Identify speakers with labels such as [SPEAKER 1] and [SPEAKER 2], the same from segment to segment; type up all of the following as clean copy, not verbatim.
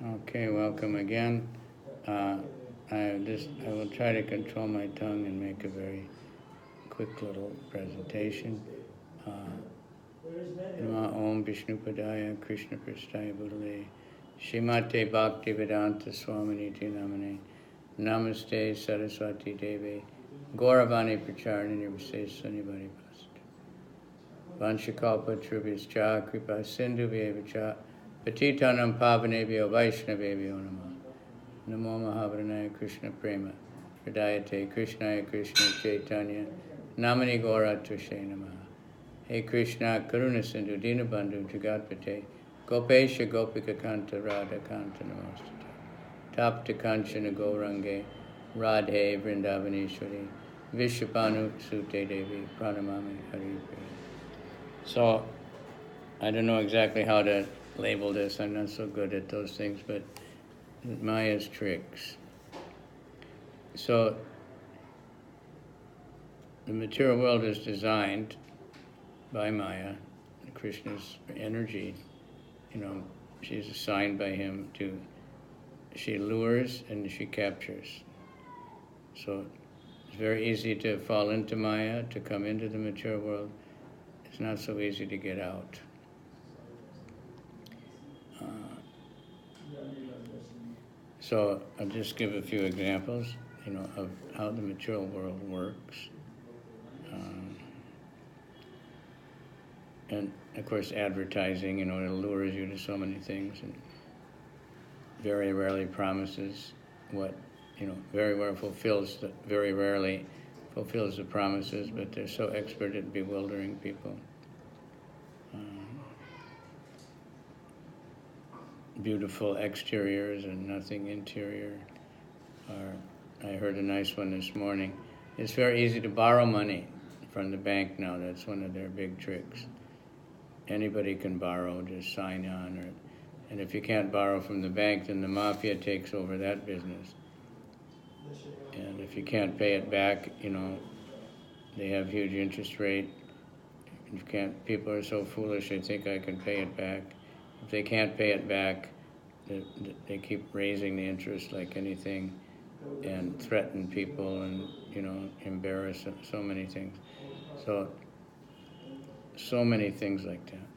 [SPEAKER 1] Okay, welcome again. Uh, I will try to control my tongue and make a very quick little presentation. Nama Om Vishnu Padaya Krishna Prasthaya Bhutale Shrimate Bhakti Vedanta Swaminiti Namane Namaste Saraswati Devi Gauravani Pracharanini Visesani Varipast Vanchakalpa Trubhischa Kripa Sindhu Vyevacha Patitanam Pavanebhyo Vaishnavebhyo Namah Namo Mahavranaya Krishna Prema Hridayate Krishnaya Krishna Chaitanya Namani Gaura Tushe Namaha. Hey Krishna Karuna Sindhu Dinabandhu Jagatpate Gopesha Gopika Kanta Radha Kanta Namostate Tapta Kanchana Gaurange Radhe Vrindavaneshwari Vishwapanu Sute Devi Pranamami Hari Priya. So, I don't know exactly how to label this. I'm not so good at those things, but Maya's tricks. So, the material world is designed by Maya, Krishna's energy. She's assigned by him to, she lures and she captures. So, it's very easy to fall into Maya, to come into the material world. It's not so easy to get out. So I'll just give a few examples, of how the material world works. And of course advertising, it allures you to so many things and very rarely promises what, very rarely fulfills the promises, but they're so expert at bewildering people. Beautiful exteriors and nothing interior. I heard a nice one this morning. It's very easy to borrow money from the bank now. That's one of their big tricks. Anybody can borrow, just sign on. And if you can't borrow from the bank, then the mafia takes over that business. And if you can't pay it back, they have huge interest rate. People are so foolish they think I can pay it back. If they can't pay it back, they keep raising the interest like anything and threaten people and, embarrass so many things. So many things like that.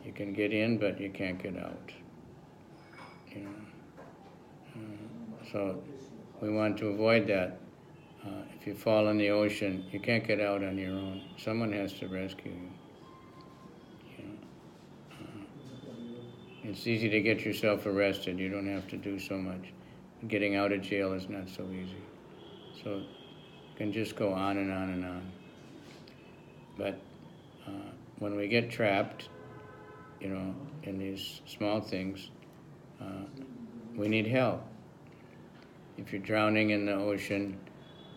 [SPEAKER 1] You can get in, but you can't get out. So we want to avoid that. If you fall in the ocean, you can't get out on your own. Someone has to rescue you. It's easy to get yourself arrested. You don't have to do so much. Getting out of jail is not so easy. So you can just go on and on and on. But when we get trapped, in these small things, we need help. If you're drowning in the ocean,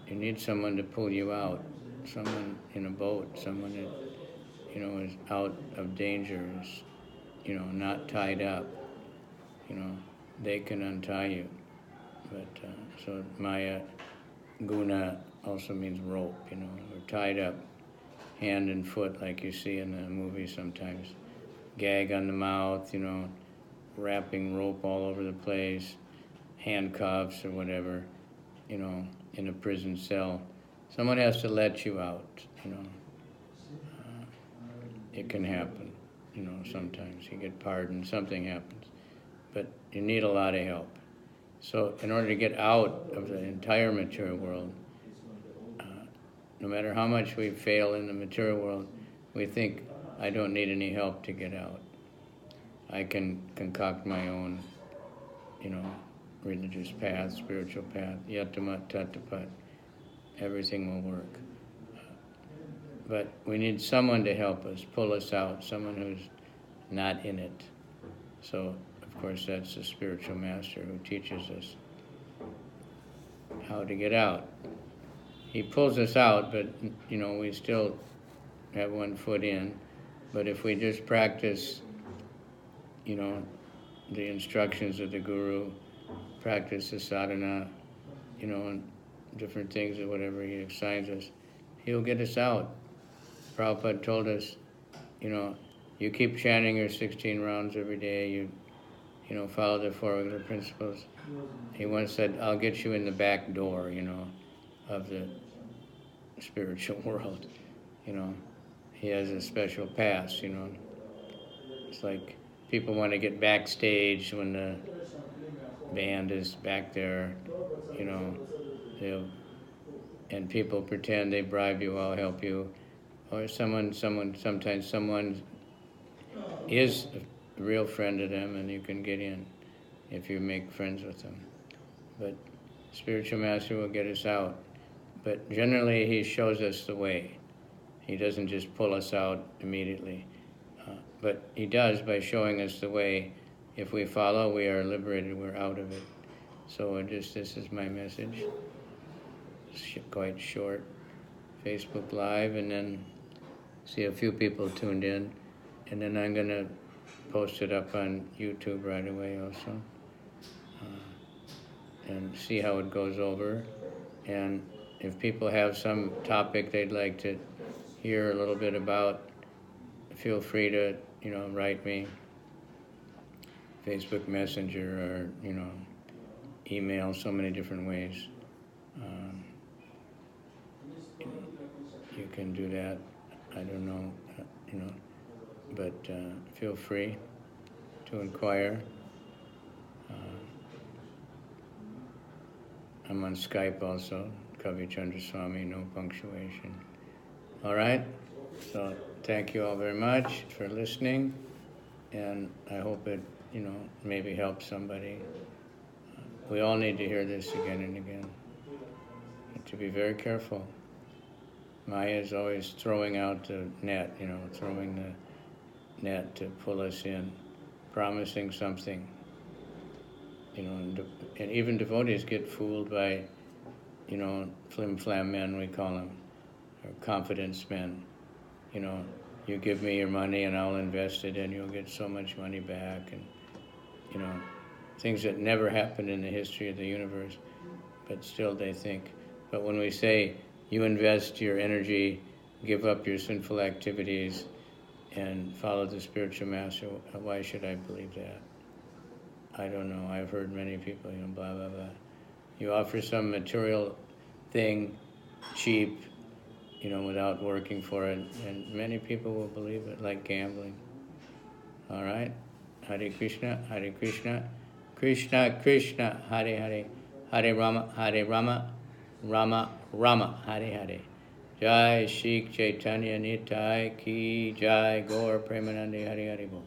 [SPEAKER 1] you need someone to pull you out. Someone in a boat, someone that, is out of danger, is, not tied up. They can untie you. But so Maya guna also means rope. We're tied up, hand and foot, like you see in the movie sometimes. Gag on the mouth, wrapping rope all over the place, handcuffs or whatever, in a prison cell. Someone has to let you out. It can happen. Sometimes you get pardoned, something happens. But you need a lot of help. So in order to get out of the entire material world, no matter how much we fail in the material world, we think, I don't need any help to get out. I can concoct my own, religious path, spiritual path, yatamat tatapat. Everything will work. But we need someone to help us, pull us out, someone who's not in it. So, of course, that's the spiritual master who teaches us how to get out. He pulls us out, but, we still have one foot in. But if we just practice, the instructions of the Guru, practice the sadhana, and different things or whatever he assigns us, he'll get us out. Prabhupada told us, you keep chanting your 16 rounds every day, follow the four regular principles. He once said, I'll get you in the back door, of the spiritual world. He has a special pass. It's like people want to get backstage when the band is back there, and people pretend they bribe you, I'll help you. Or sometimes someone is a real friend to them, and you can get in if you make friends with them. But spiritual master will get us out. But generally, he shows us the way. He doesn't just pull us out immediately. But he does by showing us the way. If we follow, we are liberated, we're out of it. So this is my message. Quite short. Facebook Live, and then see a few people tuned in. And then I'm going to post it up on YouTube right away also. And see how it goes over. And if people have some topic they'd like to hear a little bit about, feel free to, write me. Facebook Messenger or, email, so many different ways. You can do that. I don't know, but feel free to inquire. I'm on Skype also, Kavi Chandraswamy, no punctuation. All right? So thank you all very much for listening, and I hope it, maybe helps somebody. We all need to hear this again and again. And to be very careful. Maya is always throwing out the net, throwing the net to pull us in, promising something. And even devotees get fooled by, flim-flam men, we call them, or confidence men. You give me your money and I'll invest it and you'll get so much money back, and, things that never happened in the history of the universe, but still they think. But when we say, you invest your energy, give up your sinful activities, and follow the spiritual master, why should I believe that? I don't know. I've heard many people, blah, blah, blah. You offer some material thing, cheap, without working for it, and many people will believe it, like gambling. All right? Hare Krishna, Krishna Krishna, Hare Hare, Hare Rama, Rama Rama, Hare Hare. Jai Shri Chaitanya Nitai Ki Jai, Gaur Premanande, Hare Hare Bol.